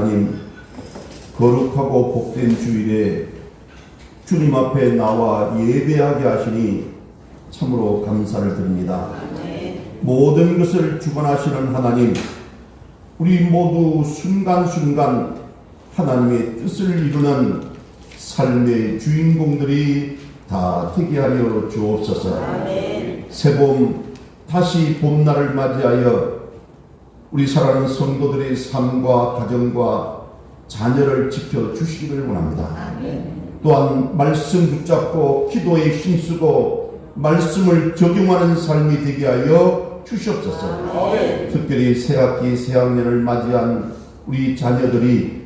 하나님, 거룩하고 복된 주일에 주님 앞에 나와 예배하게 하시니 참으로 감사를 드립니다. 모든 것을 주관하시는 하나님, 우리 모두 순간순간 하나님의 뜻을 이루는 삶의 주인공들이 다 되게 하여 주옵소서. 새봄 다시 봄날을 맞이하여 우리 사랑하는 성도들의 삶과 가정과 자녀를 지켜주시기를 원합니다. 또한 말씀 붙잡고 기도에 힘쓰고 말씀을 적용하는 삶이 되게 하여 주시옵소서. 특별히 새학기 새학년을 맞이한 우리 자녀들이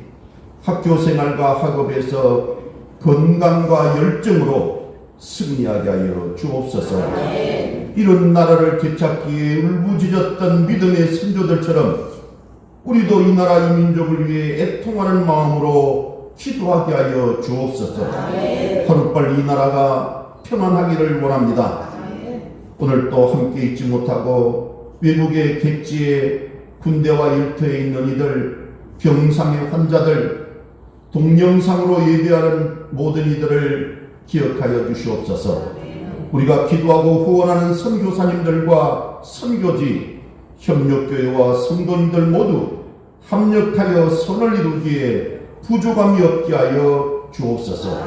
학교 생활과 학업에서 건강과 열정으로 승리하게 하여 주옵소서. 이런 나라를 되찾기에 울부짖었던 믿음의 선조들처럼 우리도 이 나라 이 민족을 위해 애통하는 마음으로 기도하게 하여 주옵소서. 하루빨리 이 나라가 평안하기를 원합니다. 오늘 또 함께 있지 못하고 외국의 객지에 군대와 일터에 있는 이들, 병상의 환자들, 동영상으로 예배하는 모든 이들을 기억하여 주시옵소서. 우리가 기도하고 후원하는 선교사님들과 선교지, 협력교회와 성도님들 모두 합력하여 선을 이루기에 부족함이 없게 하여 주옵소서.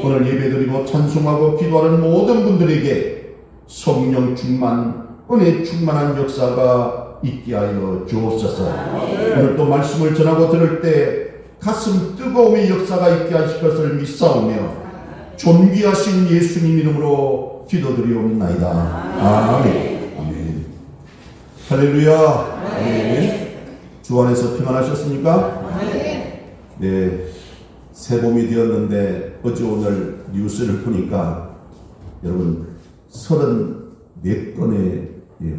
오늘 예배드리고 찬송하고 기도하는 모든 분들에게 성령 충만, 은혜 충만한 역사가 있게 하여 주옵소서. 오늘 또 말씀을 전하고 들을 때 가슴 뜨거움의 역사가 있게 하실 것을 믿사오며 존귀하신 예수님 이름으로 기도드리옵나이다. 아멘. 아멘. 할렐루야. 아멘. 주 안에서 평안하셨습니까? 네. 새봄이 되었는데 어제 오늘 뉴스를 보니까 여러분 34건의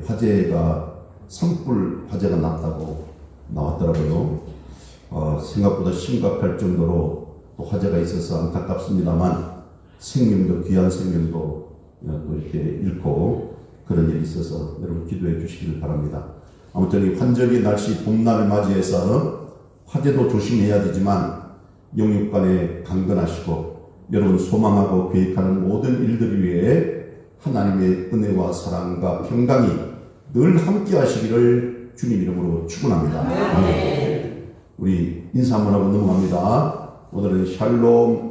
화재가 산불 화재가 났다고 나왔더라고요. 생각보다 심각할 정도로 또 화재가 있어서 안타깝습니다만 생명도 귀한 생명도 또 이렇게 잃고 그런 일이 있어서 여러분 기도해 주시길 바랍니다. 아무튼 이 환절기 날씨 봄날을 맞이해서 화재도 조심해야 되지만 영육간에 강건하시고 여러분 소망하고 계획하는 모든 일들 위해 하나님의 은혜와 사랑과 평강이 늘 함께 하시기를 주님 이름으로 축원합니다. 아멘. 우리 인사 한번 하고 넘어갑니다. 오늘은 샬롬,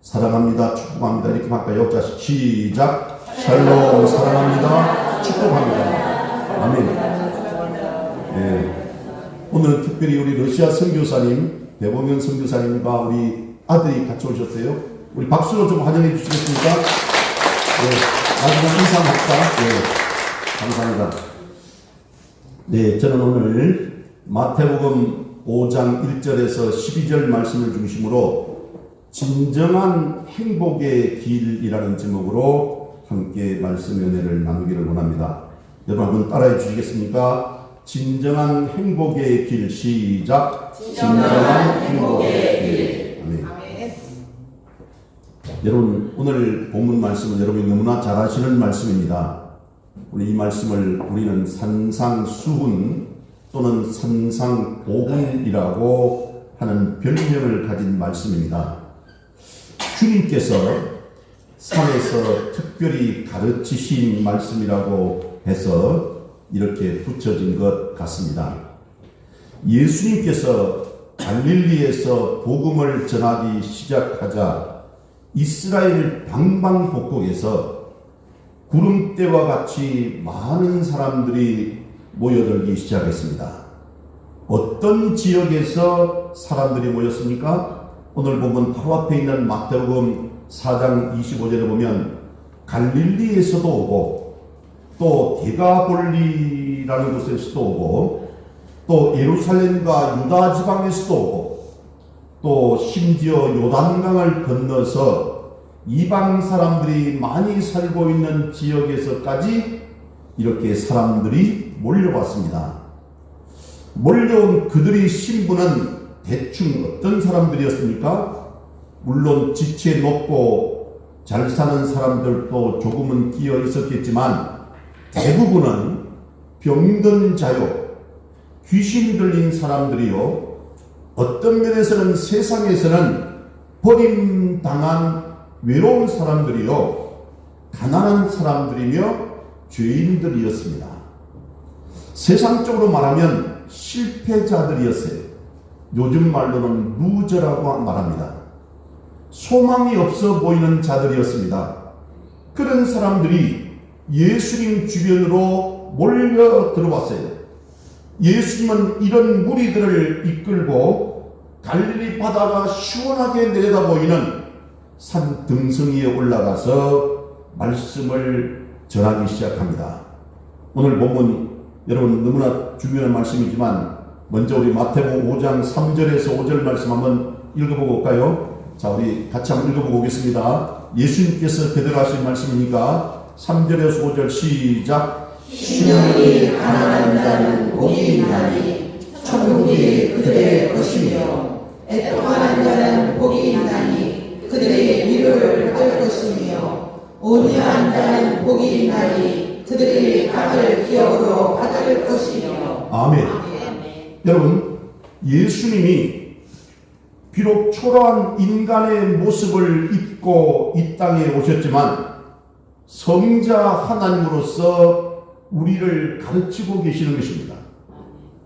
사랑합니다, 축복합니다 이렇게 할까요? 자, 시작. 샬롬, 사랑합니다, 축복합니다. 아멘. 네. 오늘은 특별히 우리 러시아 선교사님, 대범현 선교사님과 우리 아들이 같이 오셨어요. 우리 박수로 좀 환영해 주시겠습니까? 네. 마지막 인사 합시다. 네. 감사합니다. 네, 저는 오늘 마태복음 5장 1절에서 12절 말씀을 중심으로 진정한 행복의 길이라는 제목으로 함께 말씀 연회를 나누기를 원합니다. 여러분 한번 따라해 주시겠습니까? 진정한 행복의 길. 시작. 진정한 행복의 길. 아멘. 여러분 오늘 본문 말씀은 여러분이 너무나 잘 아시는 말씀입니다. 우리 이 말씀을 우리는 산상수훈 또는 산상보훈이라고 하는 별명을 가진 말씀입니다. 주님께서 산에서 특별히 가르치신 말씀이라고 해서 이렇게 붙여진 것 같습니다. 예수님께서 갈릴리에서 복음을 전하기 시작하자 이스라엘 방방곡곡에서 구름대와 같이 많은 사람들이 모여들기 시작했습니다. 어떤 지역에서 사람들이 모였습니까? 오늘 보면 바로 앞에 있는 마태복음 4장 25절에 보면 갈릴리에서도 오고 또 데가볼리라는 곳에서도 오고 또 예루살렘과 유다 지방에서도 오고 또 심지어 요단강을 건너서 이방 사람들이 많이 살고 있는 지역에서까지 이렇게 사람들이 몰려왔습니다. 몰려온 그들의 신분은 대충 어떤 사람들이었습니까? 물론 지체 높고 잘 사는 사람들도 조금은 끼어 있었겠지만 대부분은 병든 자요, 귀신 들린 사람들이요, 어떤 면에서는 세상에서는 버림당한 외로운 사람들이요, 가난한 사람들이며 죄인들이었습니다. 세상적으로 말하면 실패자들이었어요. 요즘 말로는 루저라고 말합니다. 소망이 없어 보이는 자들이었습니다. 그런 사람들이 예수님 주변으로 몰려 들어왔어요. 예수님은 이런 무리들을 이끌고 갈릴리 바다가 시원하게 내려다 보이는 산 등성이에 올라가서 말씀을 전하기 시작합니다. 오늘 본문 여러분 너무나 중요한 말씀이지만 먼저 우리 마태복음 5장 3절에서 5절 말씀 한번 읽어보고 올까요? 자, 우리 같이 한번 읽어보고 오겠습니다. 예수님께서 대들하신 말씀이니까 3절에서 5절 시작. 심령이 가난한 자는 복이 있나니 천국이 그들의 것이며 애통하는 자는 복이 있나니 그들의 위로를 받을 것이며 온유한 자는 복이 있나니 그들이 받을 기업으로 받을 것이며. 아멘. 여러분, 예수님이 비록 초라한 인간의 모습을 입고 이 땅에 오셨지만 성자 하나님으로서 우리를 가르치고 계시는 것입니다.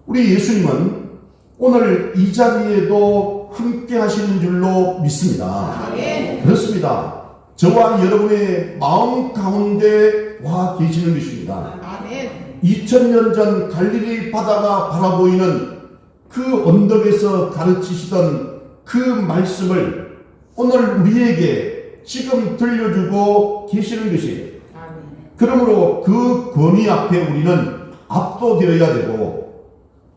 우리 예수님은 오늘 이 자리에도 함께 하시는 줄로 믿습니다. 그렇습니다. 저와 여러분의 마음 가운데 와 계시는 것입니다. 2000년 전 갈릴리 바다가 바라보이는 그 언덕에서 가르치시던 그 말씀을 오늘 우리에게 지금 들려주고 계시는 것이에요. 그러므로 그 권위 앞에 우리는 압도되어야 되고,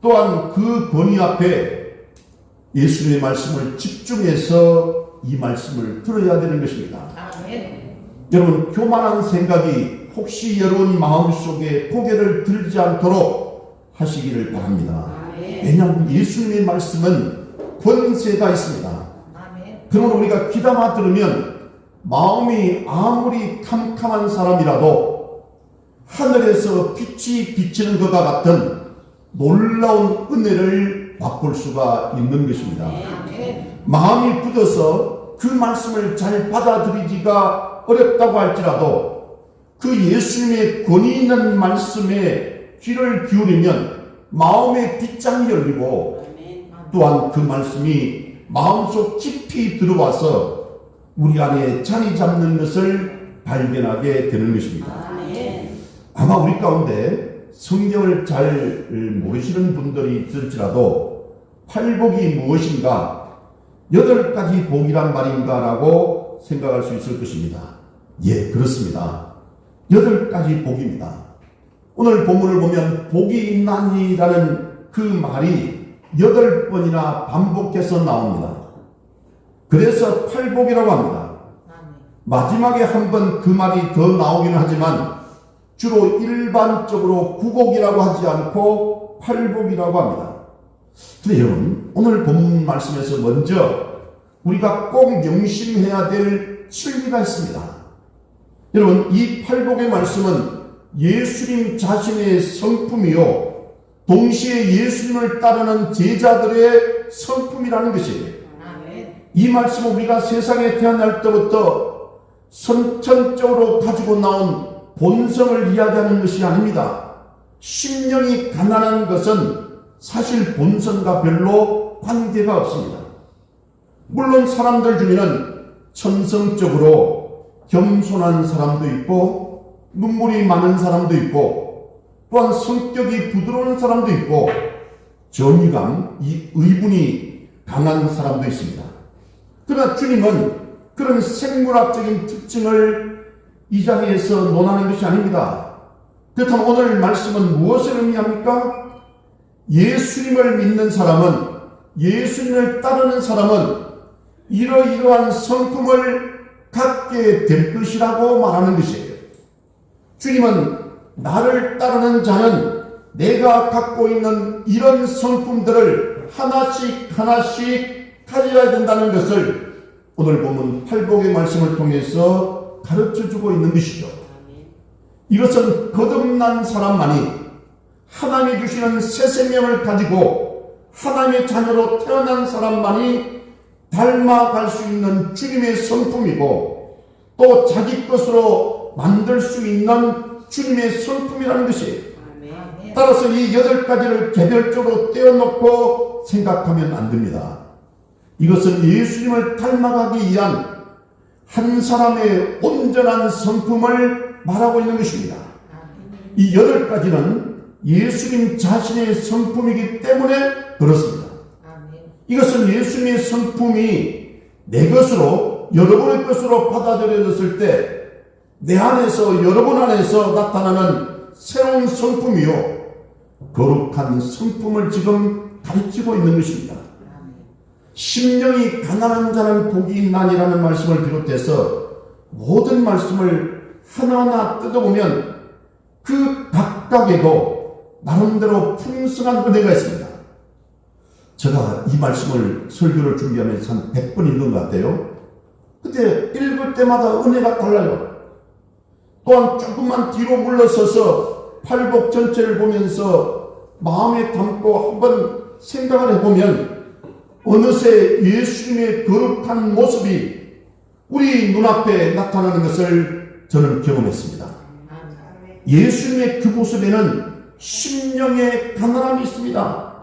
또한 그 권위 앞에 예수님의 말씀을 집중해서 이 말씀을 들어야 되는 것입니다. 여러분, 교만한 생각이 혹시 여러분 마음속에 고개를 들지 않도록 하시기를 바랍니다. 왜냐하면 예수님의 말씀은 권세가 있습니다. 그러므로 우리가 귀담아 들으면 마음이 아무리 캄캄한 사람이라도 하늘에서 빛이 비치는 것과 같은 놀라운 은혜를 맛볼 수가 있는 것입니다. 마음이 굳어서 그 말씀을 잘 받아들이기가 어렵다고 할지라도 그 예수님의 권위 있는 말씀에 귀를 기울이면 마음의 빗장이 열리고, 또한 그 말씀이 마음속 깊이 들어와서 우리 안에 자리 잡는 것을 발견하게 되는 것입니다. 아마 우리 가운데 성경을 잘 모르시는 분들이 있을지라도 팔복이 무엇인가, 8가지 복이란 말인가 라고 생각할 수 있을 것입니다. 예, 그렇습니다. 8가지 복입니다. 오늘 본문을 보면 복이 있나니라는 그 말이 8번이나 반복해서 나옵니다. 그래서 팔복이라고 합니다. 마지막에 한 번 그 말이 더 나오기는 하지만 주로 일반적으로 구복이라고 하지 않고 팔복이라고 합니다. 근데 여러분, 오늘 본문 말씀에서 먼저 우리가 꼭 명심해야 될 진리가 있습니다. 여러분, 이 팔복의 말씀은 예수님 자신의 성품이요, 동시에 예수님을 따르는 제자들의 성품이라는 것이에요. 이 말씀은 우리가 세상에 태어날 때부터 선천적으로 가지고 나온 본성을 이야기하는 것이 아닙니다. 심령이 가난한 것은 사실 본성과 별로 관계가 없습니다. 물론 사람들 중에는 천성적으로 겸손한 사람도 있고, 눈물이 많은 사람도 있고, 또한 성격이 부드러운 사람도 있고, 정의감, 의분이 강한 사람도 있습니다. 그러나 주님은 그런 생물학적인 특징을 이 자리에서 논하는 것이 아닙니다. 그렇다면 오늘 말씀은 무엇을 의미합니까? 예수님을 믿는 사람은, 예수님을 따르는 사람은 이러이러한 성품을 갖게 될 것이라고 말하는 것이에요. 주님은 나를 따르는 자는 내가 갖고 있는 이런 성품들을 하나씩 가져야 된다는 것을 오늘 보면 팔복의 말씀을 통해서 가르쳐주고 있는 것이죠. 이것은 거듭난 사람만이 하나님이 주시는 새 생명을 가지고 하나님의 자녀로 태어난 사람만이 닮아갈 수 있는 주님의 성품이고 또 자기 것으로 만들 수 있는 주님의 성품이라는 것이에요. 따라서 이 8가지를 개별적으로 떼어놓고 생각하면 안 됩니다. 이것은 예수님을 닮아가기 위한 한 사람의 온전한 성품을 말하고 있는 것입니다. 이 8가지는 예수님 자신의 성품이기 때문에 그렇습니다. 이것은 예수님의 성품이 내 것으로 여러분의 것으로 받아들여졌을 때 내 안에서 여러분 안에서 나타나는 새로운 성품이요 거룩한 성품을 지금 가르치고 있는 것입니다. 심령이 가난한 자는 복이 있나니라는 말씀을 비롯해서 모든 말씀을 하나하나 뜯어보면 그 각각에도 나름대로 풍성한 은혜가 있습니다. 제가 이 말씀을 설교를 준비하면서 한 100번 읽은 것 같아요. 근데 읽을 때마다 은혜가 달라요. 또한 조금만 뒤로 물러서서 팔복 전체를 보면서 마음에 담고 한번 생각을 해보면 어느새 예수님의 거룩한 모습이 우리 눈앞에 나타나는 것을 저는 경험했습니다. 예수님의 그 모습에는 심령의 가난함이 있습니다.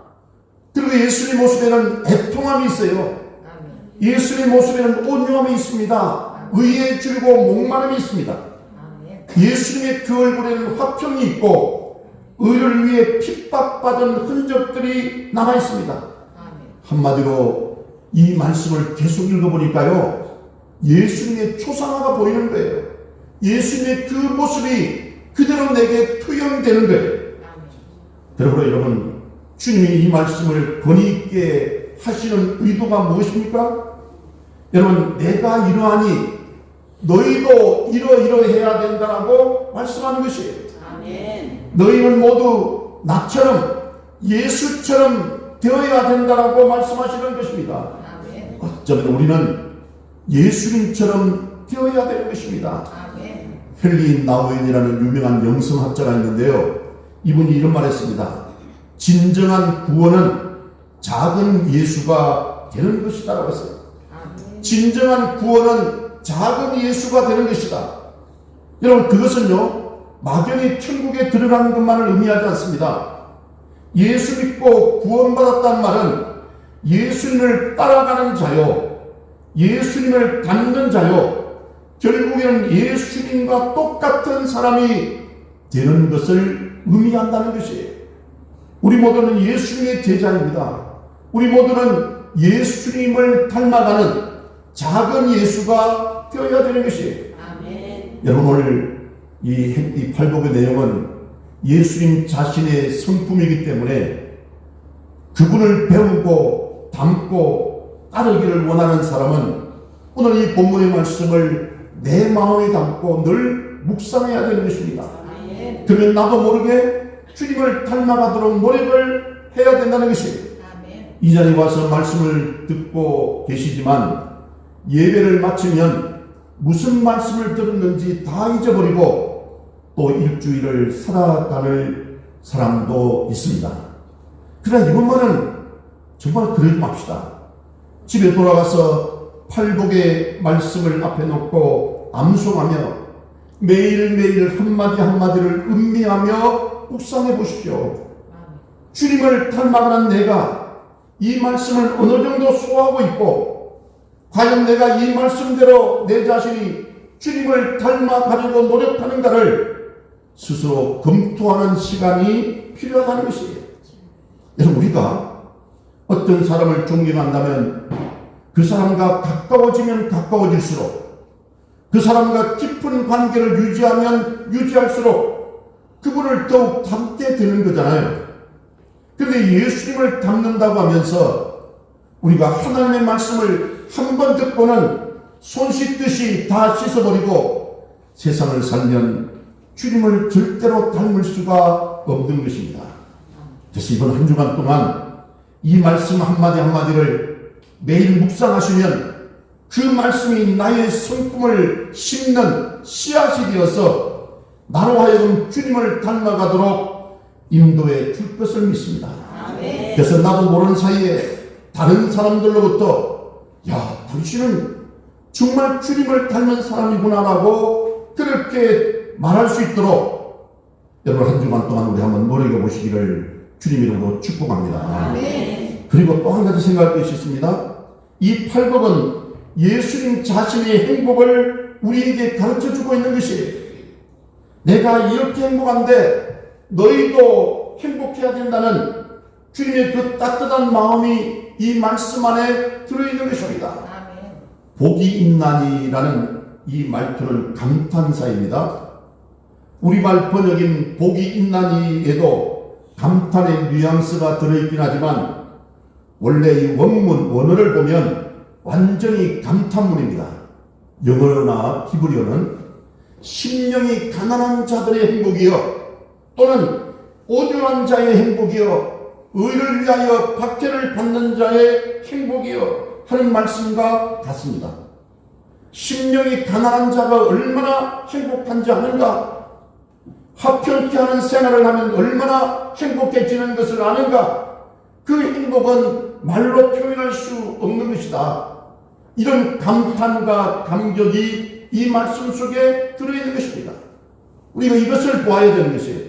그리고 예수님 모습에는 애통함이 있어요. 예수님 모습에는 온유함이 있습니다. 의에 줄고 목마름이 있습니다. 예수님의 그 얼굴에는 화평이 있고 의를 위해 핍박받은 흔적들이 남아 있습니다. 한마디로 이 말씀을 계속 읽어보니까요 예수님의 초상화가 보이는 거예요. 예수님의 그 모습이 그대로 내게 투영되는 거예요. 그러므로 여러분, 주님이 이 말씀을 권위 있게 하시는 의도가 무엇입니까? 여러분, 내가 이러하니 너희도 이러해야 된다라고 말씀하는 것이에요. 아멘. 너희는 모두 나처럼 예수처럼 되어야 된다라고 말씀하시는 것입니다. 아멘. 어쩌면 우리는 예수님처럼 되어야 되는 것입니다. 아멘. 헨리 나우엔이라는 유명한 영성학자가 있는데요. 이분이 이런 말 했습니다. 진정한 구원은 작은 예수가 되는 것이다라고 했어요. 아멘. 진정한 구원은 작은 예수가 되는 것이다. 여러분, 그것은요 막연히 천국에 들어가는 것만을 의미하지 않습니다. 예수 믿고 구원받았다는 말은 예수님을 따라가는 자요, 예수님을 닮는 자요, 결국에는 예수님과 똑같은 사람이 되는 것을 의미한다는 것이에요. 우리 모두는 예수님의 제자입니다. 우리 모두는 예수님을 닮아가는 작은 예수가 되어야 되는 것이에요. 아멘. 여러분, 오늘 이 팔복의 내용은 예수님 자신의 성품이기 때문에 그분을 배우고 닮고 따르기를 원하는 사람은 오늘 이 본문의 말씀을 내 마음에 담고 늘 묵상해야 되는 것입니다. 아멘. 그러면 나도 모르게 주님을 닮아가도록 노력을 해야 된다는 것이에요. 아멘. 이 자리에 와서 말씀을 듣고 계시지만 예배를 마치면 무슨 말씀을 들었는지 다 잊어버리고 또 일주일을 살아가는 사람도 있습니다. 그러나 이것만은 정말 그러지 맙시다. 집에 돌아가서 팔복의 말씀을 앞에 놓고 암송하며 매일매일 한마디 한마디를 음미하며 묵상해 보십시오. 주님을 닮아가는 내가 이 말씀을 어느 정도 소화하고 있고 과연 내가 이 말씀대로 내 자신이 주님을 닮아가려고 노력하는가를 스스로 검토하는 시간이 필요하다는 것이에요. 여러분, 우리가 어떤 사람을 존경한다면 그 사람과 가까워지면 가까워질수록, 그 사람과 깊은 관계를 유지하면 유지할수록 그분을 더욱 닮게 되는 거잖아요. 그런데 예수님을 닮는다고 하면서 우리가 하나님의 말씀을 한 번 듣고는 손 씻듯이 다 씻어버리고 세상을 살면 주님을 절대로 닮을 수가 없는 것입니다. 그래서 이번 한 주간 동안 이 말씀 한마디 한마디를 매일 묵상하시면 그 말씀이 나의 성품을 심는 씨앗이 되어서 나로 하여금 주님을 닮아가도록 인도해 줄 것을 믿습니다. 그래서 나도 모르는 사이에 다른 사람들로부터 야, 당신은 정말 주님을 닮은 사람이구나라고 그렇게 말할 수 있도록 여러분 한 주간 동안 우리 한번 노력해 보시기를 주님 이름으로 축복합니다. 그리고 또 한 가지 생각할 것이 있습니다. 이 팔복은 예수님 자신의 행복을 우리에게 가르쳐주고 있는 것이 내가 이렇게 행복한데 너희도 행복해야 된다는 주님의 그 따뜻한 마음이 이 말씀 안에 들어있는 것입니다. 복이 있나니라는 이 말투는 감탄사입니다. 우리말 번역인 복이 있나니에도 감탄의 뉘앙스가 들어있긴 하지만 원래 이 원문 원어를 보면 완전히 감탄문입니다. 영어나 히브리어는 심령이 가난한 자들의 행복이요 또는 온유한 자의 행복이요 의를 위하여 박해를 받는 자의 행복이요 하는 말씀과 같습니다. 심령이 가난한 자가 얼마나 행복한지 아는가? 합편케 하는 생활을 하면 얼마나 행복해지는 것을 아는가? 그 행복은 말로 표현할 수 없는 것이다. 이런 감탄과 감격이 이 말씀 속에 들어있는 것입니다. 우리가 이것을 보아야 되는 것이에요.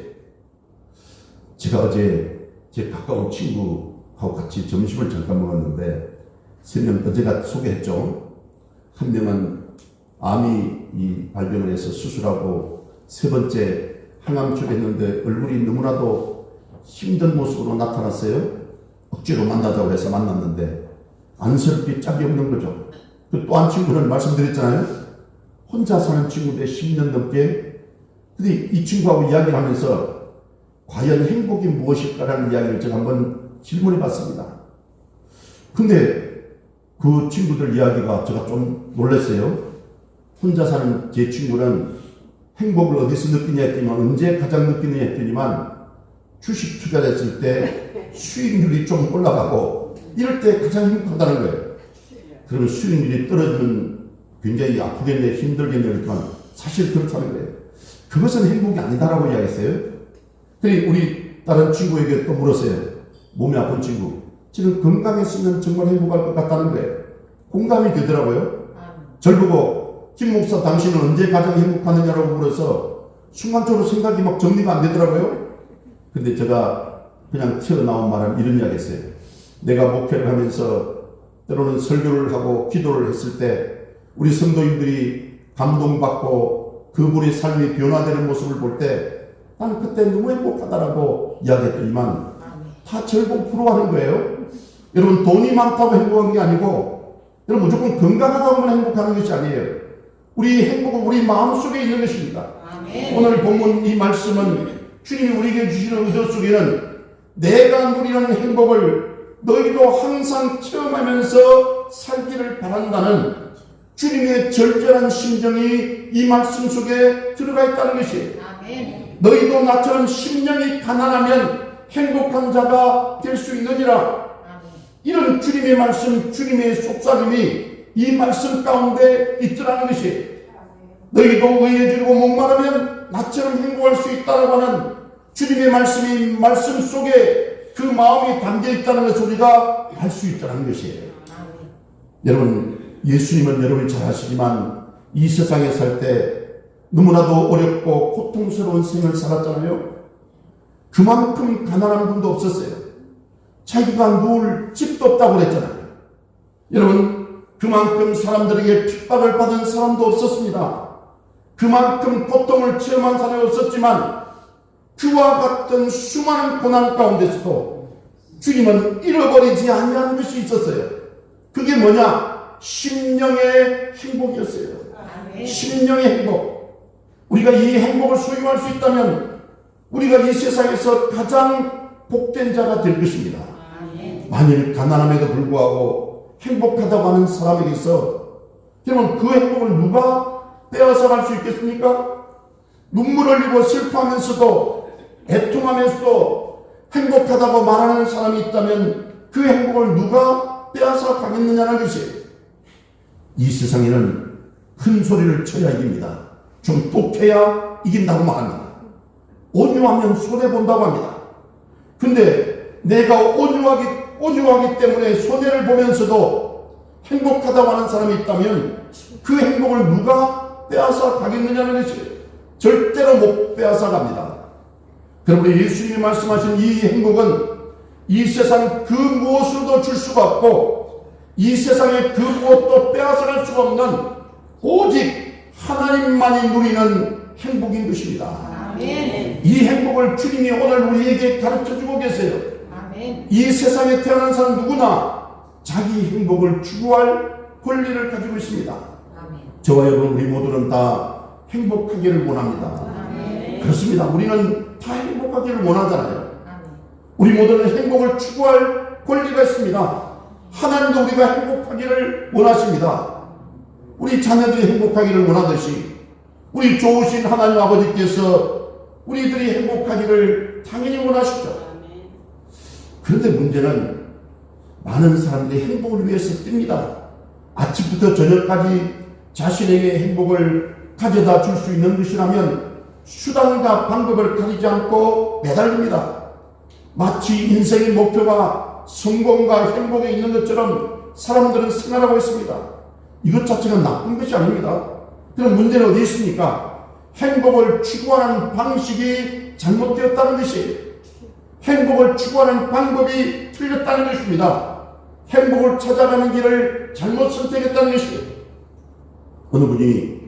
제가 어제 제 가까운 친구하고 같이 점심을 잠깐 먹었는데 세 명 어제가 소개했죠. 한 명은 암이 발병을 해서 수술하고 세 번째 항암 치료했는데 얼굴이 너무나도 힘든 모습으로 나타났어요. 억지로 만나자고 해서 만났는데 안쓰럽게 짝이 없는 거죠. 또 한 친구는 말씀드렸잖아요. 혼자 사는 친구인데 10년 넘게. 근데 이 친구하고 이야기를 하면서 과연 행복이 무엇일까라는 이야기를 제가 한번 질문해 봤습니다. 근데 그 친구들 이야기가 제가 좀 놀랐어요. 혼자 사는 제 친구는 행복을 어디서 느끼냐 했더니만 언제 가장 느끼느냐 했더니만 주식 투자를 했을 때 수익률이 좀 올라가고 이럴 때 가장 행복하다는 거예요. 그러면 수익률이 떨어지면 굉장히 아프겠네 힘들겠네 그렇지만 사실 그렇다는 거예요. 그것은 행복이 아니다라고 이야기했어요. 그리고 우리 다른 친구에게 또 물었어요. 몸이 아픈 친구. 지금 건강했으면 정말 행복할 것 같다는 거예요. 공감이 되더라고요. 절 보고 김 목사 당신은 언제 가장 행복하느냐라고 물어서 순간적으로 생각이 막 정리가 안 되더라고요. 근데 제가 그냥 튀어나온 말은 이런 이야기 했어요. 내가 목회를 하면서 때로는 설교를 하고 기도를 했을 때 우리 성도님들이 감동받고 그분의 삶이 변화되는 모습을 볼 때 나는 그때 너무 행복하다라고 이야기했더니만 다 절복 부러워하는 거예요. 여러분 돈이 많다고 행복한 게 아니고 여러분 무조건 건강하다고만 행복하는 것이 아니에요. 우리 행복은 우리 마음속에 있는 것입니다. 오늘 본문 이 말씀은 주님이 우리에게 주시는 의도 속에는 내가 누리는 행복을 너희도 항상 체험하면서 살기를 바란다는 주님의 절절한 심정이 이 말씀 속에 들어가 있다는 것이에요. 너희도 나처럼 심령이 가난하면 행복한 자가 될 수 있느니라. 이런 주님의 말씀, 주님의 속삭임이 이 말씀 가운데 있더라는 것이에요. 너희도 의해지고 목마르면 나처럼 행복할 수 있다라고 하는 주님의 말씀이 말씀 속에 그 마음이 담겨 있다는 것을 우리가 알 수 있다는 것이에요. 여러분 예수님은 여러분이 잘 아시지만 이 세상에 살 때 너무나도 어렵고 고통스러운 생을 살았잖아요. 그만큼 가난한 분도 없었어요. 자기가 누울 집도 없다고 그랬잖아요. 여러분 그만큼 사람들에게 핍박을 받은 사람도 없었습니다. 그만큼 고통을 체험한 사람이 없었지만 그와 같은 수많은 고난 가운데서도 주님은 잃어버리지 아니하는 것이 있었어요. 그게 뭐냐? 심령의 행복이었어요. 심령의 행복. 우리가 이 행복을 소유할 수 있다면 우리가 이 세상에서 가장 복된 자가 될 것입니다. 만일 가난함에도 불구하고 행복하다고 하는 사람에게 있어 그러면 그 행복을 누가 빼앗아갈 수 있겠습니까? 눈물 흘리고 슬퍼하면서도 애통하면서도 행복하다고 말하는 사람이 있다면 그 행복을 누가 빼앗아 가겠느냐는 것이에요. 이 세상에는 큰 소리를 쳐야 이깁니다. 좀 독해야 이긴다고 말합니다. 온유하면 손해본다고 합니다. 근데 내가 온유하기 때문에 손해를 보면서도 행복하다고 하는 사람이 있다면 그 행복을 누가 빼앗아 가겠느냐는 것이 절대로 못 빼앗아 갑니다. 그러므로 예수님이 말씀하신 이 행복은 이 세상 그 무엇으로도 줄 수가 없고 이 세상의 그 무엇도 빼앗아갈 수가 없는 오직 하나님만이 누리는 행복인 것입니다. 아멘. 이 행복을 주님이 오늘 우리에게 가르쳐주고 계세요. 아멘. 이 세상에 태어난 사람 누구나 자기 행복을 추구할 권리를 가지고 있습니다. 아멘. 저와 여러분 우리 모두는 다 행복하기를 원합니다. 아멘. 그렇습니다. 우리는 다 행복하기를 원하잖아요. 아멘. 우리 모두는 행복을 추구할 권리가 있습니다. 하나님도 우리가 행복하기를 원하십니다. 우리 자녀들이 행복하기를 원하듯이 우리 좋으신 하나님 아버지께서 우리들이 행복하기를 당연히 원하시죠. 그런데 문제는 많은 사람들이 행복을 위해서 뜁니다. 아침부터 저녁까지 자신에게 행복을 가져다 줄 수 있는 것이라면 수단과 방법을 가리지 않고 매달립니다. 마치 인생의 목표가 성공과 행복에 있는 것처럼 사람들은 생활하고 있습니다. 이것 자체가 나쁜 것이 아닙니다. 그럼 문제는 어디 있습니까? 행복을 추구하는 방식이 잘못되었다는 것이, 행복을 추구하는 방법이 틀렸다는 것입니다. 행복을 찾아가는 길을 잘못 선택했다는 것이, 어느 분이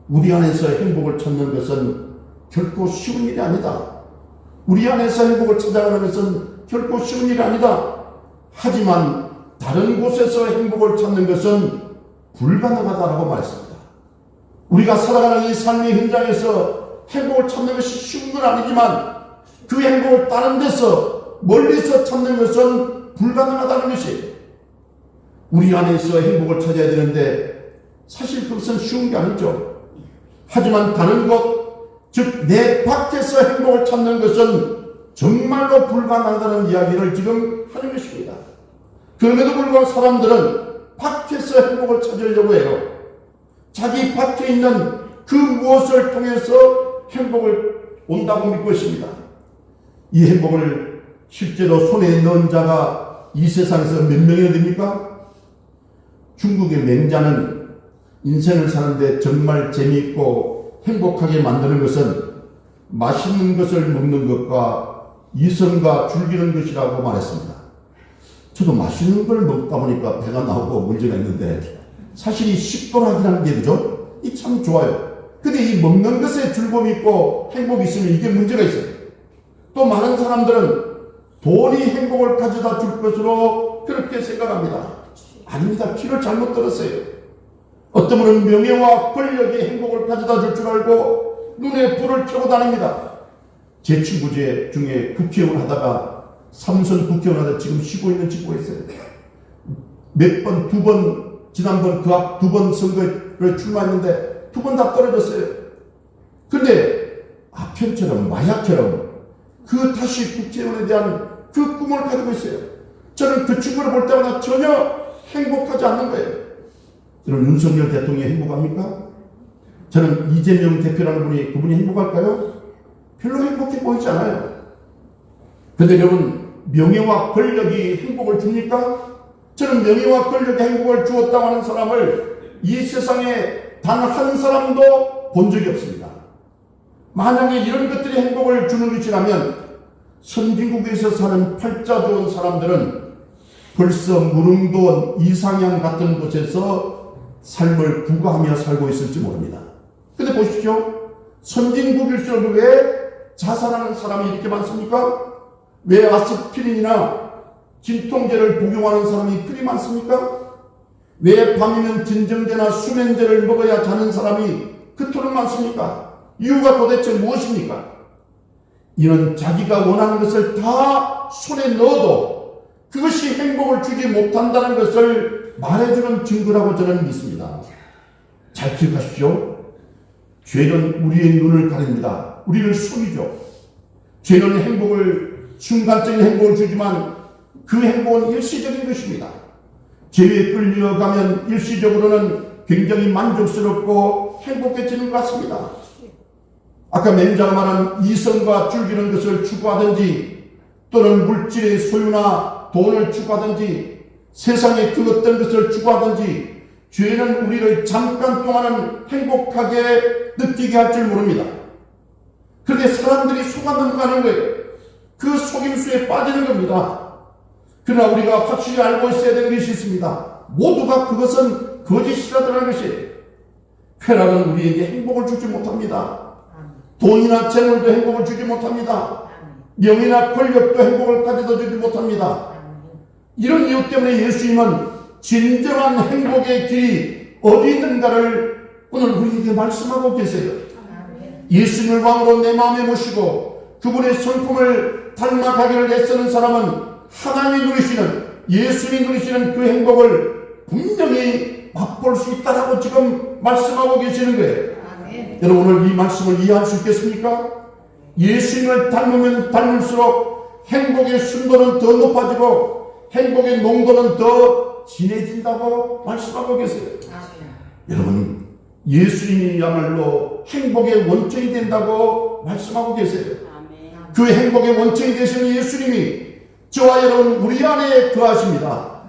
우리 안에서 행복을 찾는 것은 결코 쉬운 일이 아니다. 우리 안에서 행복을 찾아가는 것은 결코 쉬운 일이 아니다. 하지만 다른 곳에서 행복을 찾는 것은 불가능하다라고 말했습니다. 우리가 살아가는 이 삶의 현장에서 행복을 찾는 것이 쉬운 건 아니지만 그 행복을 다른 데서 멀리서 찾는 것은 불가능하다는 것이, 우리 안에서 행복을 찾아야 되는데 사실 그것은 쉬운 게 아니죠. 하지만 다른 곳, 즉 내 밖에서 행복을 찾는 것은 정말로 불가능하다는 이야기를 지금 하는 것입니다. 그럼에도 불구하고 사람들은 밖에서 행복을 찾으려고 해요. 자기 밖에 있는 그 무엇을 통해서 행복을 온다고 믿고 있습니다. 이 행복을 실제로 손에 넣은 자가 이 세상에서 몇 명이나 됩니까? 중국의 맹자는 인생을 사는데 정말 재미있고 행복하게 만드는 것은 맛있는 것을 먹는 것과 이성과 즐기는 것이라고 말했습니다. 저도 맛있는 걸 먹다 보니까 배가 나오고 문제가 있는데, 사실 이 식도락이라는 게 그죠? 이 참 좋아요. 근데 이 먹는 것에 즐거움이 있고 행복이 있으면 이게 문제가 있어요. 또 많은 사람들은 돈이 행복을 가져다 줄 것으로 그렇게 생각합니다. 아닙니다. 귀를 잘못 들었어요. 어떤 분은 명예와 권력이 행복을 가져다 줄 알고 눈에 불을 켜고 다닙니다. 제 친구 중에 국회의원 하다가 삼선 국회의원 하다 지금 쉬고 있는 친구가 있어요. 지난번 그 앞 두 번 선거에 출마했는데 두 번 다 떨어졌어요. 근데 아편처럼 마약처럼 그 다시 국회의원에 대한 그 꿈을 가지고 있어요. 저는 그 친구를 볼 때마다 전혀 행복하지 않는 거예요. 여러분, 윤석열 대통령이 행복합니까? 저는 이재명 대표라는 분이, 그분이 행복할까요? 별로 행복해 보이지 않아요. 그런데 여러분, 명예와 권력이 행복을 줍니까? 저는 명예와 권력이 행복을 주었다고 하는 사람을 이 세상에 단 한 사람도 본 적이 없습니다. 만약에 이런 것들이 행복을 주는 것이라면 선진국에서 사는 팔자 좋은 사람들은 벌써 무릉도원, 이상향 같은 곳에서 삶을 부과하며 살고 있을지 모릅니다. 근데 보십시오. 선진국일수록 왜 자살하는 사람이 이렇게 많습니까? 왜 아스피린이나 진통제를 복용하는 사람이 그리 많습니까? 왜 밤이면 진정제나 수면제를 먹어야 자는 사람이 그토록 많습니까? 이유가 도대체 무엇입니까? 이는 자기가 원하는 것을 다 손에 넣어도 그것이 행복을 주지 못한다는 것을 말해주는 증거라고 저는 믿습니다. 잘 기억하십시오. 죄는 우리의 눈을 가립니다. 우리를 속이죠. 죄는 순간적인 행복을 주지만 그 행복은 일시적인 것입니다. 죄에 끌려가면 일시적으로는 굉장히 만족스럽고 행복해지는 것 같습니다. 아까 맹자가 말한 이성과 즐기는 것을 추구하든지 또는 물질의 소유나 돈을 추구하든지 세상의 그 어떤 것을 추구하든지 죄는 우리를 잠깐 동안은 행복하게 느끼게 할 줄 모릅니다. 그런데 사람들이 속아 넘어가는 거예요. 그 속임수에 빠지는 겁니다. 그러나 우리가 확실히 알고 있어야 되는 것이 있습니다. 모두가 그것은 거짓이라는 것이에요. 쾌락은 우리에게 행복을 주지 못합니다. 돈이나 재물도 행복을 주지 못합니다. 명예나 권력도 행복을 가져다 주지 못합니다. 이런 이유 때문에 예수님은 진정한 행복의 길이 어디 있는가를 오늘 우리에게 말씀하고 계세요. 예수님을 왕으로 내 마음에 모시고 그분의 성품을 닮아가기를 애쓰는 사람은 하나님이 누리시는, 예수님이 누리시는 그 행복을 분명히 맛볼 수 있다라고 지금 말씀하고 계시는 거예요. 여러분, 오늘 이 말씀을 이해할 수 있겠습니까? 예수님을 닮으면 닮을수록 행복의 순도는 더 높아지고 행복의 농도는 더 진해진다고 말씀하고 계세요. 여러분, 예수님이야말로 행복의 원천이 된다고 말씀하고 계세요. 그 행복의 원천이 되시는 예수님이 저와 여러분 우리 안에 거하십니다.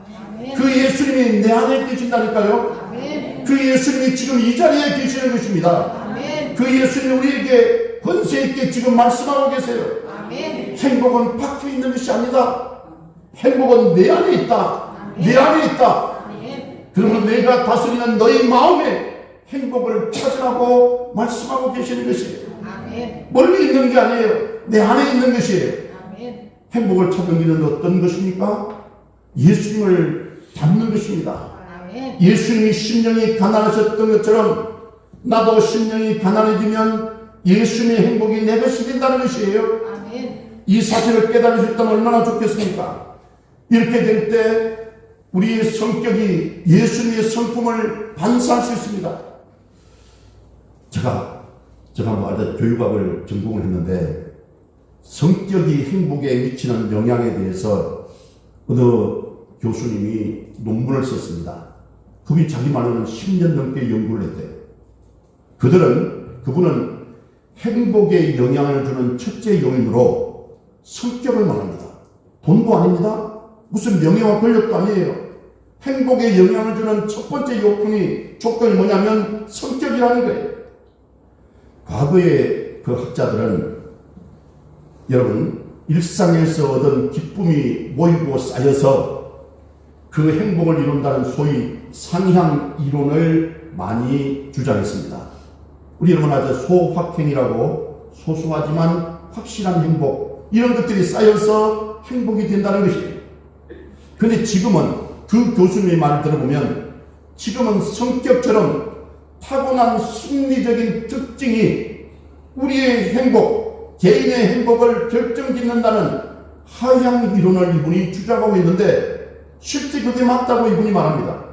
그 예수님이 내 안에 계신다니까요. 그 예수님이 지금 이 자리에 계시는 것입니다. 그 예수님이 우리에게 권세 있게 지금 말씀하고 계세요. 행복은 밖에 있는 것이 아니다. 행복은 내 안에 있다. 내 안에 있다. 그러면 내가 다스리는 너희 마음에 행복을 찾으라고 말씀하고 계시는 것이에요. 멀리 있는 게 아니에요. 내 안에 있는 것이에요. 행복을 찾는 길은 어떤 것입니까? 예수님을 닮는 것입니다. 예수님이 심령이 가난하셨던 것처럼 나도 심령이 가난해지면 예수님의 행복이 내 것이 된다는 것이에요. 이 사실을 깨달을 수 있다면 얼마나 좋겠습니까? 이렇게 될 때 우리의 성격이 예수님의 성품을 반사할 수 있습니다. 제가 교육학을 전공을 했는데 성격이 행복에 미치는 영향에 대해서 어느 교수님이 논문을 썼습니다. 그분이 자기 말로는 10년 넘게 연구를 했대요. 그분은 행복에 영향을 주는 첫째 요인으로 성격을 말합니다. 돈도 아닙니다. 무슨 명예와 권력도 아니에요. 행복에 영향을 주는 첫 번째 조건이 뭐냐면 성격이라는 거예요. 과거의 그 학자들은 여러분 일상에서 얻은 기쁨이 모이고 쌓여서 그 행복을 이룬다는 소위 상향 이론을 많이 주장했습니다. 우리 여러분 아주 소확행이라고 소소하지만 확실한 행복, 이런 것들이 쌓여서 행복이 된다는 것이에요. 그런데 지금은 그 교수님의 말을 들어보면 지금은 성격처럼 타고난 심리적인 특징이 우리의 행복, 개인의 행복을 결정짓는다는 하향 이론을 이분이 주장하고 있는데 실제 그게 맞다고 이분이 말합니다.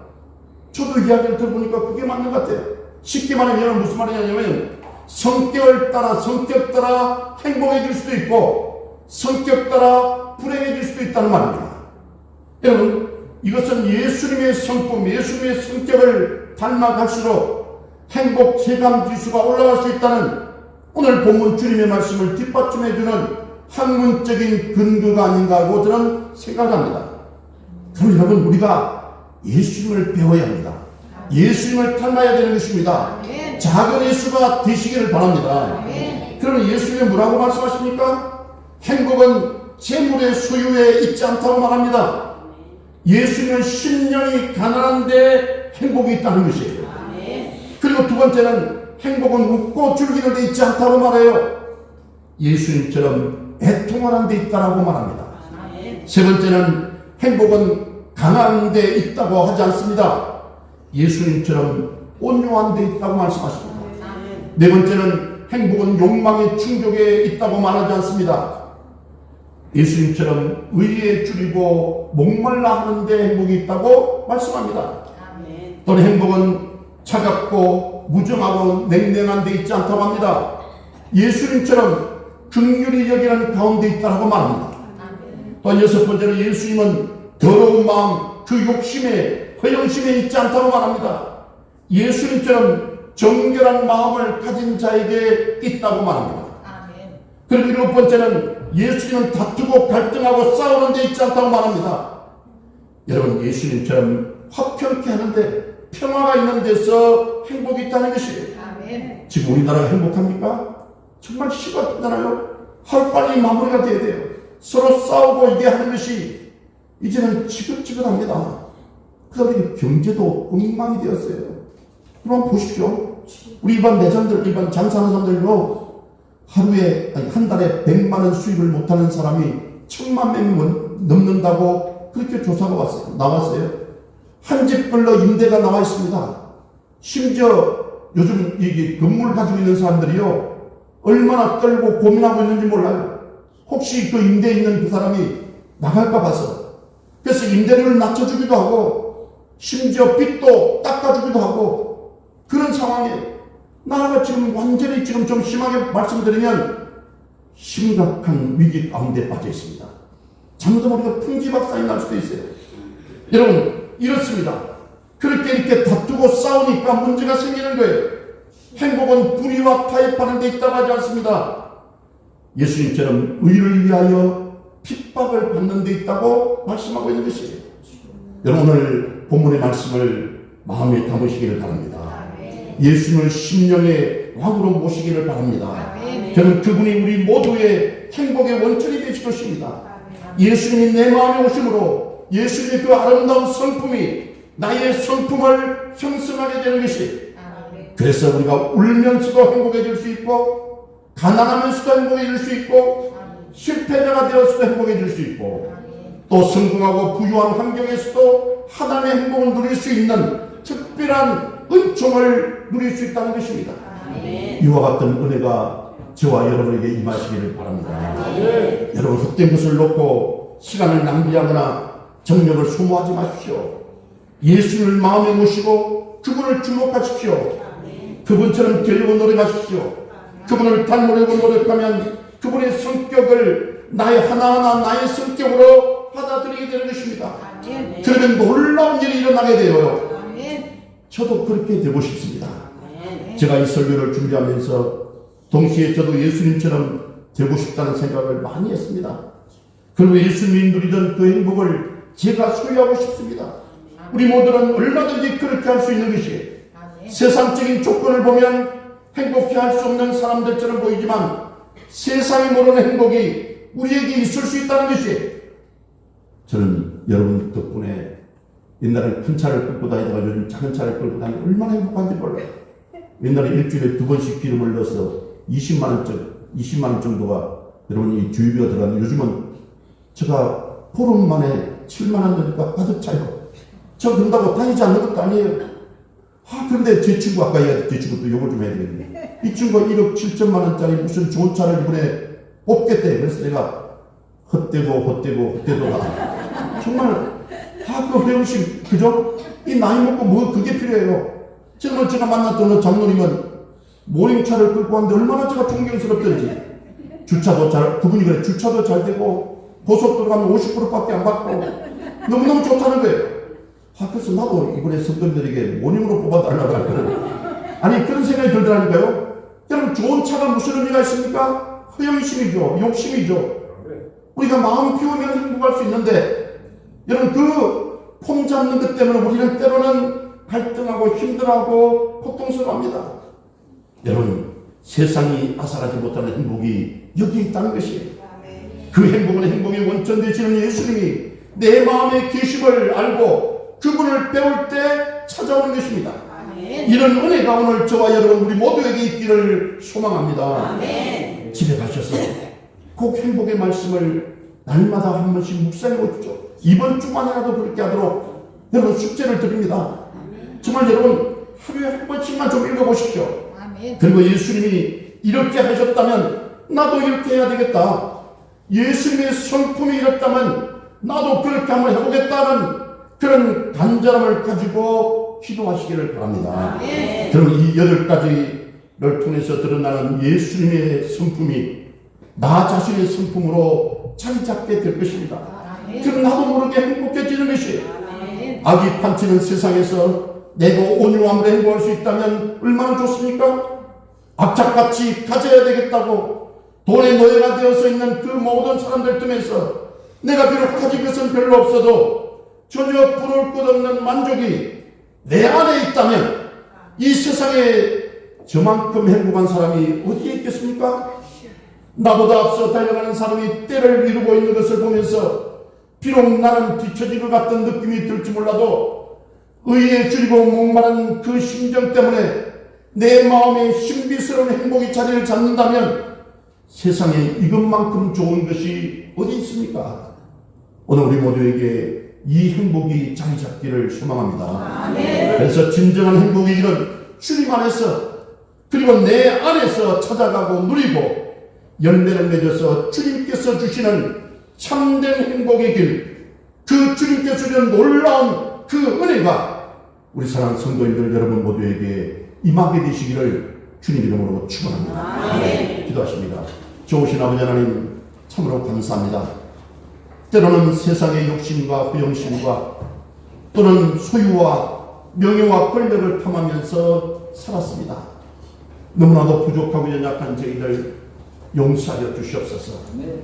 저도 이야기를 들어보니까 그게 맞는 것 같아요. 쉽게 말하면 무슨 말이냐면 성격 따라 행복해질 수도 있고 성격 따라 불행해질 수도 있다는 말입니다. 여러분, 이것은 예수님의 성품, 예수님의 성격을 닮아갈수록 행복 체감 지수가 올라갈 수 있다는 오늘 본문 주님의 말씀을 뒷받침해주는 학문적인 근거가 아닌가 하고 저는 생각합니다. 그럼 여러분, 우리가 예수님을 배워야 합니다. 예수님을 닮아야 되는 것입니다. 작은 예수가 되시기를 바랍니다. 그러면 예수님이 뭐라고 말씀하십니까? 행복은 재물의 소유에 있지 않다고 말합니다. 예수님은 심령이 가난한데 행복이 있다는 것이에요. 그리고 두 번째는 행복은 웃고 즐기는 데 있지 않다고 말해요. 예수님처럼 애통하는 데 있다고 말합니다. 세 번째는 행복은 강한 데 있다고 하지 않습니다. 예수님처럼 온유한 데 있다고 말씀하십니다. 네 번째는 행복은 욕망의 충족에 있다고 말하지 않습니다. 예수님처럼 의에 줄이고 목말라 하는데 행복이 있다고 말씀합니다. 또는 행복은 차갑고 무정하고 냉랭한 데 있지 않다고 합니다. 예수님처럼 긍휼히 여기는 가운데 있다고 말합니다. 또 여섯 번째로 예수님은 더러운 마음, 그 욕심에 허영심에 있지 않다고 말합니다. 예수님처럼 정결한 마음을 가진 자에게 있다고 말합니다. 그리고 7번째는 예수님은 다투고 갈등하고 싸우는 데 있지 않다고 말합니다. 여러분, 예수님처럼 화평케 하는데 평화가 있는 데서 행복이 있다는 것이에요. 아멘. 지금 우리나라가 행복합니까? 정말 시간이잖아요. 하루빨리 마무리가 돼야 돼요. 서로 싸우고 이게 하는 것이 이제는 지긋지긋합니다. 그다음에 경제도 엉망이 되었어요. 그럼 보십시오. 우리 일반 매장들, 일반 장사하는 사람들도 하루에, 아니 한 달에 100만 원 수입을 못하는 사람이 1000만 명 넘는다고 그렇게 조사가 나왔어요. 한 집별로 임대가 나와 있습니다. 심지어 요즘 이 건물 가지고 있는 사람들이요, 얼마나 떨고 고민하고 있는지 몰라요. 혹시 그 임대에 있는 그 사람이 나갈까 봐서. 그래서 임대료를 낮춰주기도 하고 심지어 빚도 닦아주기도 하고 그런 상황에 나라가 지금 완전히 지금 좀 심하게 말씀드리면 심각한 위기 가운데 빠져 있습니다. 잘못하면 우리가 풍지박산이 날 수도 있어요. 여러분, 이렇습니다. 그렇게 이렇게 다투고 싸우니까 문제가 생기는 거예요. 행복은 불의와 타협하는 데 있다고 하지 않습니다. 예수님처럼 의를 위하여 핍박을 받는 데 있다고 말씀하고 있는 것이에요. 여러분, 오늘 본문의 말씀을 마음에 담으시기를 바랍니다. 예수님을 심령의 왕으로 모시기를 바랍니다. 저는 그분이 우리 모두의 행복의 원천이 되실 것입니다. 예수님이 내 마음에 오심으로 예수님의 그 아름다운 성품이 나의 성품을 형성하게 되는 것이, 그래서 우리가 울면서도 행복해질 수 있고 가난하면서도 행복해질 수 있고 실패자가 되어서도 행복해질 수 있고 또 성공하고 부유한 환경에서도 하나님의 행복을 누릴 수 있는 특별한 은총을 누릴 수 있다는 것입니다. 이와 같은 은혜가 저와 여러분에게 임하시기를 바랍니다. 여러분, 헛된 것을 놓고 시간을 낭비하거나 정력을 소모하지 마십시오. 예수를 마음에 모시고 그분을 주목하십시오. 그분처럼 되려고 노력하십시오. 그분을 닮으려고 노력하면 그분의 성격을 나의 하나하나 나의 성격으로 받아들이게 되는 것입니다. 그러면 놀라운 일이 일어나게 돼요. 저도 그렇게 되고 싶습니다. 제가 이 설교를 준비하면서 동시에 저도 예수님처럼 되고 싶다는 생각을 많이 했습니다. 그리고 예수님이 누리던 그 행복을 제가 소유하고 싶습니다. 우리 모두는 얼마든지 그렇게 할 수 있는 것이에요. 세상적인 조건을 보면 행복해 할 수 없는 사람들처럼 보이지만 세상이 모르는 행복이 우리에게 있을 수 있다는 것이에요. 저는 여러분 덕분에 옛날에 큰 차를 끌고 다니다가 요즘 작은 차를 끌고 다니면 얼마나 행복한지 몰라요. 옛날에 일주일에 2번씩 기름을 넣어서 20만 원 정도가 여러분이 주유비가 들어가는데 요즘은 제가 보름 만에 7만 원 넣으니까 가득 차요. 저 그런다고 다니지 않는 것도 아니에요. 그런데 제 친구, 아까 얘기했던 제 친구 또 욕을 좀 해야 되겠네. 이 친구가 1억 7천만 원짜리 무슨 좋은 차를 이번에 뽑겠대. 그래서 내가 헛되도가 정말 그 회원식, 그죠? 이 나이 먹고 뭐 그게 필요해요. 지금 제가 만났던 장로님은 모닝차를 끌고 왔는데 얼마나 제가 존경스럽던지. 그분이 그래, 주차도 잘 되고 고속도로 가면 50%밖에 안 받고 너무너무 좋다는 거예요. 그래서 나도 이번에 성도들에게 모닝으로 뽑아달라고 할 거예요. 아니, 그런 생각이 들더라니까요. 여러분, 좋은 차가 무슨 의미가 있습니까? 허영심이죠. 욕심이죠. 우리가 마음 피우면 행복할 수 있는데, 여러분, 그 폼 잡는 것 때문에 우리는 때로는 갈등하고 힘들어하고 고통스러워합니다. 여러분, 세상이 앗아가지 못하는 행복이 여기에 있다는 것이에요. 그 행복은 행복의 원천 되시는 예수님이 내 마음의 계심을 알고 그분을 배울 때 찾아오는 것입니다. 이런 은혜가 오늘 저와 여러분 우리 모두에게 있기를 소망합니다. 집에 가셔서 꼭 행복의 말씀을 날마다 한 번씩 묵상해 보십시오. 이번 주만이라도 그렇게 하도록 여러분 숙제를 드립니다. 정말 여러분 하루에 한 번씩만 좀 읽어보십시오. 그리고 예수님이 이렇게 하셨다면 나도 이렇게 해야 되겠다. 예수님의 성품이 이렇다면 나도 그렇게 한번 해보겠다는 그런 간절함을 가지고 기도하시기를 바랍니다. 그럼 이 8가지를 통해서 드러나는 예수님의 성품이 나 자신의 성품으로 자리 잡게 될 것입니다. 그럼 나도 모르게 행복해지는 것이에요. 악이 판치는 세상에서 내가 온유함으로 행복할 수 있다면 얼마나 좋습니까? 악착같이 가져야 되겠다고 돈의 노예가 되어서 있는 그 모든 사람들 중에서 내가 비록 가진 것은 별로 없어도 전혀 부러울 것 없는 만족이 내 안에 있다면 이 세상에 저만큼 행복한 사람이 어디에 있겠습니까? 나보다 앞서 달려가는 사람이 때를 이루고 있는 것을 보면서 비록 나는 뒤처질 것 같은 느낌이 들지 몰라도 의에 줄이고 목마른 그 심정 때문에 내 마음에 신비스러운 행복이 자리를 잡는다면 세상에 이것만큼 좋은 것이 어디 있습니까? 오늘 우리 모두에게 이 행복이 자리 잡기를 소망합니다. 아멘. 그래서 진정한 행복의 길은 주님 안에서 그리고 내 안에서 찾아가고 누리고 열매를 맺어서 주님께서 주시는 참된 행복의 길, 그 주님께서 주시는 놀라운 그 은혜가 우리 사랑하는 성도님들 여러분 모두에게 임하게 되시기를 주님 이름으로 축원합니다. 기도하십니다. 좋으신 아버지 하나님 참으로 감사합니다. 때로는 세상의 욕심과 허영심과 또는 소유와 명예와 권력을 탐하면서 살았습니다. 너무나도 부족하고 연약한 저희들 용서하여 주시옵소서.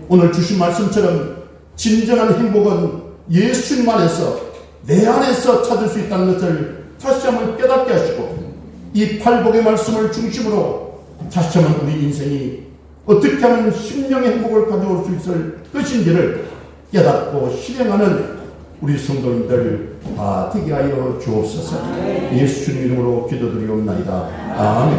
오늘 주신 말씀처럼 진정한 행복은 예수님 안에서 내 안에서 찾을 수 있다는 것을 다시 한번 깨닫게 하시고 이 팔복의 말씀을 중심으로 다시 한번 우리 인생이 어떻게 하면 심령의 행복을 가져올 수 있을 것인지를 깨닫고 실행하는 우리 성도님들 다 되게 하여 주옵소서. 예수 주님 이름으로 기도드리옵나이다. 아멘.